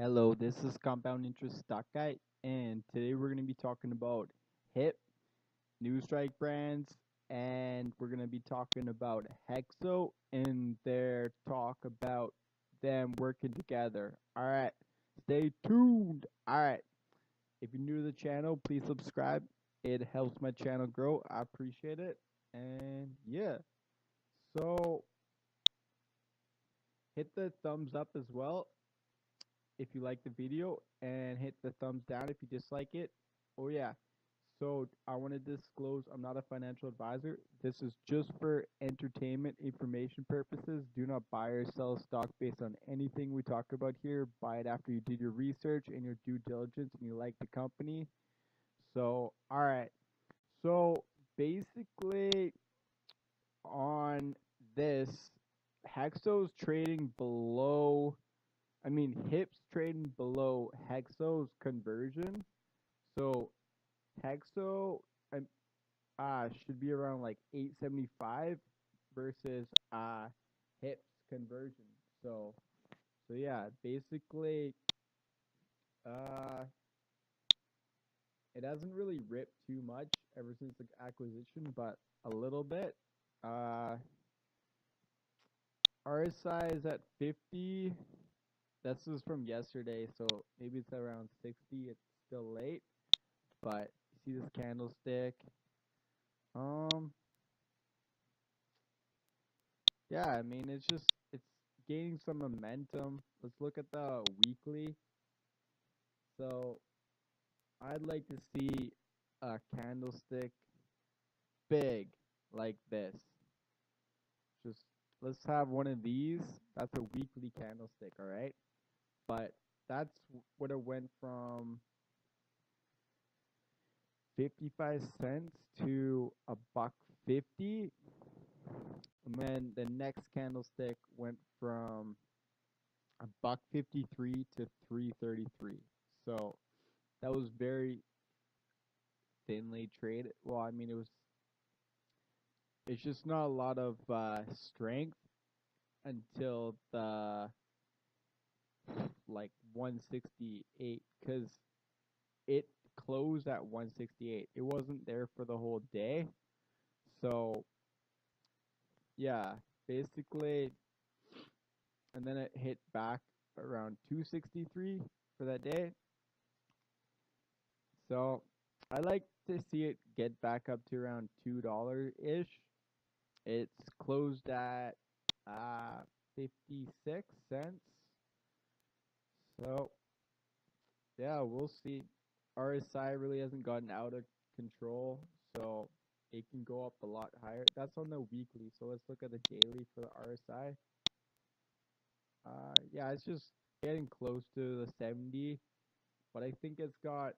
Hello, this is Compound Interest Stock Guy, and today we're going to be talking about Hip, Newstrike Brands, and we're going to be talking about Hexo and their talk about them working together. Alright, stay tuned. Alright, if you're new to the channel, please subscribe. It helps my channel grow. I appreciate it. And yeah, so hit the thumbs up as well if you like the video, and hit the thumbs down if you dislike it. Oh yeah, so I want to disclose I'm not a financial advisor. This is just for entertainment information purposes. Do not buy or sell stock based on anything we talk about here. Buy it after you did your research and your due diligence and you like the company. So alright, so basically on this, Hexo's trading below, Hip's trading below Hexo's conversion. So Hexo should be around like 875 versus Hip's conversion. So yeah, basically uh it hasn't really ripped too much ever since the acquisition, but a little bit. Uh RSI is at 50. This is from yesterday, so maybe it's around 60. It's still late, but you see this candlestick. Um, yeah, it's gaining some momentum. Let's look at the weekly. So I'd like to see a candlestick big like this. Just let's have one of these. That's a weekly candlestick, all right? But that's what it went from 55 cents to a buck 50. And then the next candlestick went from a buck 53 to 333. So that was very thinly traded. Well, it's just not a lot of strength until the like 168, because it closed at 168. It wasn't there for the whole day. So yeah, basically, and then it hit back around 263 for that day. So I like to see it get back up to around $2 ish. It's closed at 56 cents. So yeah, we'll see. RSI really hasn't gotten out of control, so it can go up a lot higher. That's on the weekly, so let's look at the daily for the RSI. Yeah, it's just getting close to the 70, but I think it's got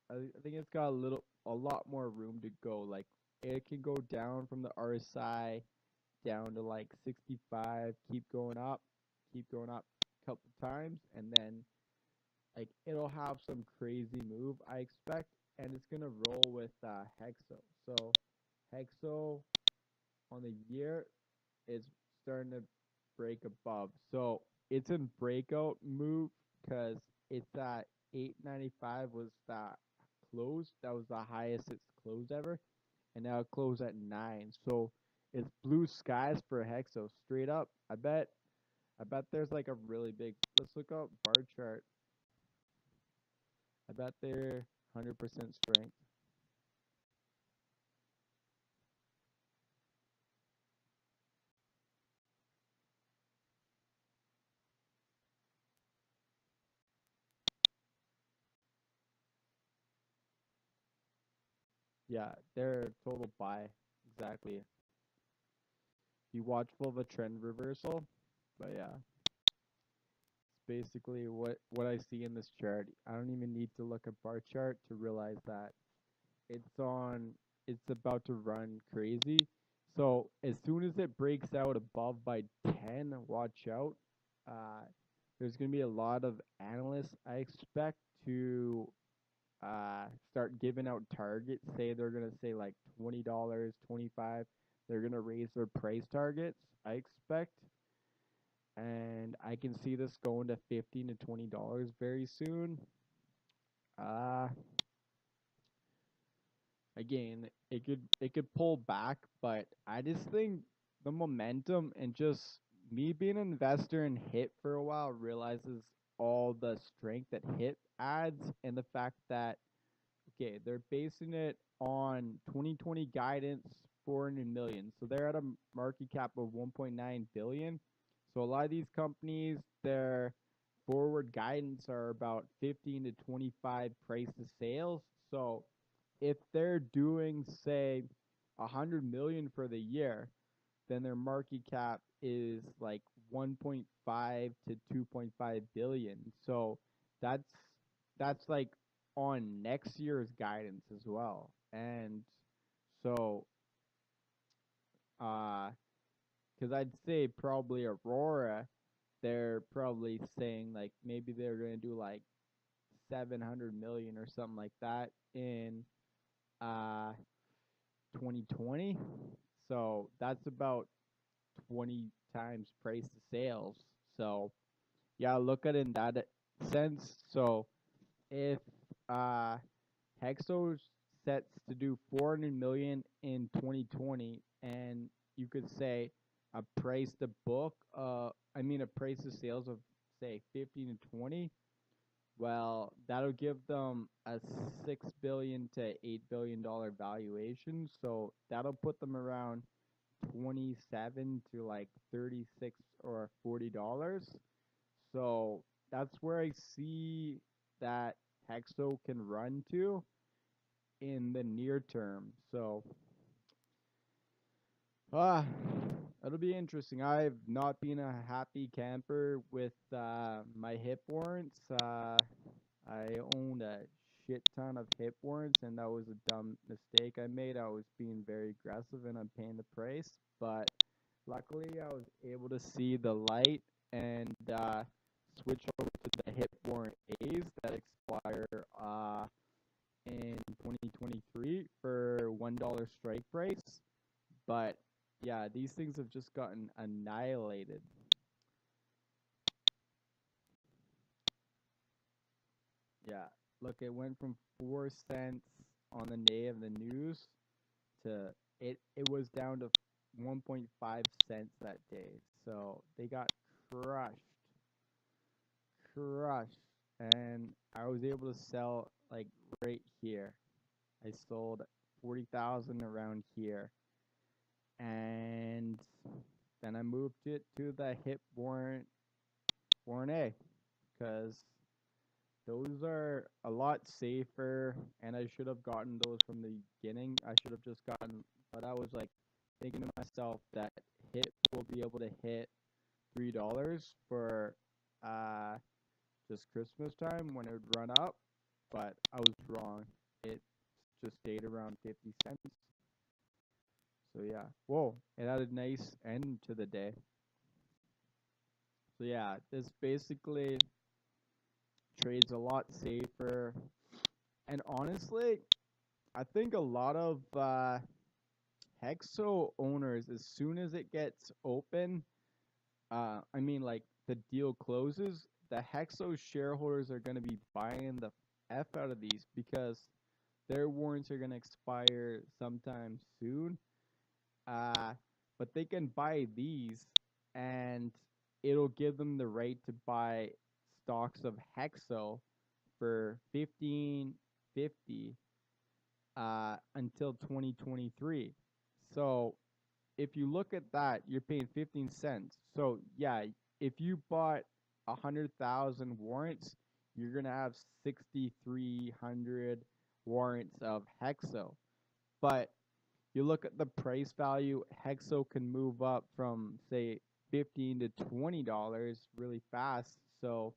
a lot more room to go. Like it can go down from the RSI down to like 65, keep going up a couple times, and then like it'll have some crazy move I expect, and it's gonna roll with Hexo. So Hexo on the year is starting to break above. So it's in breakout move because it's at 895 was that close. That was the highest it's closed ever, and now it closed at 9. So it's blue skies for Hexo straight up. I bet there's like a really big. Let's look up bar chart. I bet they're 100% strength. Yeah, they're total buy. Exactly. You watchful of a trend reversal, but yeah, it's basically what I see in this chart. I don't even need to look at bar chart to realize that it's on. It's about to run crazy. So as soon as it breaks out above by 10, watch out. There's gonna be a lot of analysts I expect to start giving out targets. Say they're gonna say like $20, 25. They're gonna raise their price targets, I expect. and I can see this going to $15 to $20 very soon. Uh, Again, it could pull back, but I just think the momentum and just me being an investor in Hip for a while realizes all the strength that Hip adds and the fact that okay, they're basing it on 2020 guidance 400 million. So they're at a market cap of 1.9 billion. So a lot of these companies, their forward guidance are about 15 to 25 price to sales. So if they're doing say 100 million for the year, then their market cap is like 1.5 to 2.5 billion. So that's that's like on next year's guidance as well. And so because I'd say probably Aurora, they're probably saying like maybe they're going to do like 700 million or something like that in uh 2020. So that's about 20 times price to sales. So yeah, look at it in that sense. So if uh Hexo's sets to do 400 million in 2020, and you could say a price to book, a price to sales of say 15 to 20. Well, that'll give them a $6 to $8 billion valuation. So that'll put them around 27 to like 36 or $40. So that's where I see that Hexo can run to in the near term. So it'll be interesting. I've not been a happy camper with my Hip warrants. I owned a shit ton of Hip warrants, and that was a dumb mistake I made. I was being very aggressive, and I'm paying the price. But luckily, I was able to see the light and switch over to the Hip warrant A's that expire in 2023 for $1 strike price. But yeah, these things have just gotten annihilated. Yeah, look, it went from 4 cents on the day of the news to it was down to 1.5 cents that day. So they got crushed, crushed, and I was able to sell like right here. I sold 40,000 around here, and then I moved it to the Hip warrant A because those are a lot safer, and I should have gotten those from the beginning. I should have just gotten, but I was like thinking to myself that Hip will be able to hit $3 for uh just Christmas time when it would run up, but I was wrong. It just stayed around 50 cents. So yeah, whoa, it had a nice end to the day. So yeah, this basically trades a lot safer. And honestly, I think a lot of Hexo owners, as soon as it gets open, like the deal closes, the Hexo shareholders are going to be buying the F out of these because their warrants are going to expire sometime soon. But they can buy these, and it'll give them the right to buy stocks of Hexo for 15.50 until 2023. So if you look at that, you're paying 15 cents. So yeah, if you bought 100,000 warrants, you're gonna have 6,300 warrants of Hexo. But you look at the price value, Hexo can move up from say 15 to $20 really fast. So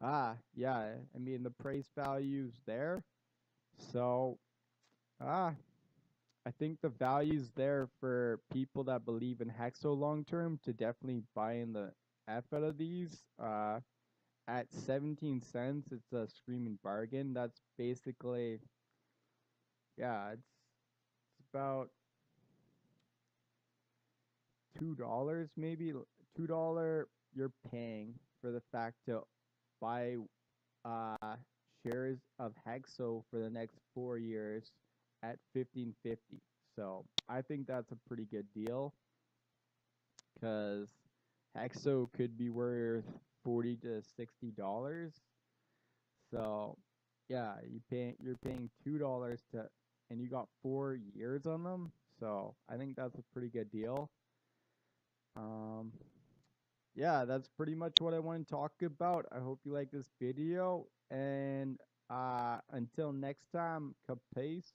yeah, I mean the price value's there. So I think the value's there for people that believe in Hexo long term to definitely buy in the F out of these. At 17 cents, it's a screaming bargain. That's basically, yeah, it's about $2 maybe, $2 you're paying for the fact to buy shares of Hexo for the next 4 years at 15.50. So I think that's a pretty good deal because Hexo could be worth $40 to $60. So yeah, you're paying $2 to, and you got 4 years on them. So I think that's a pretty good deal. Yeah, that's pretty much what I want to talk about. I hope you like this video, and until next time, capace.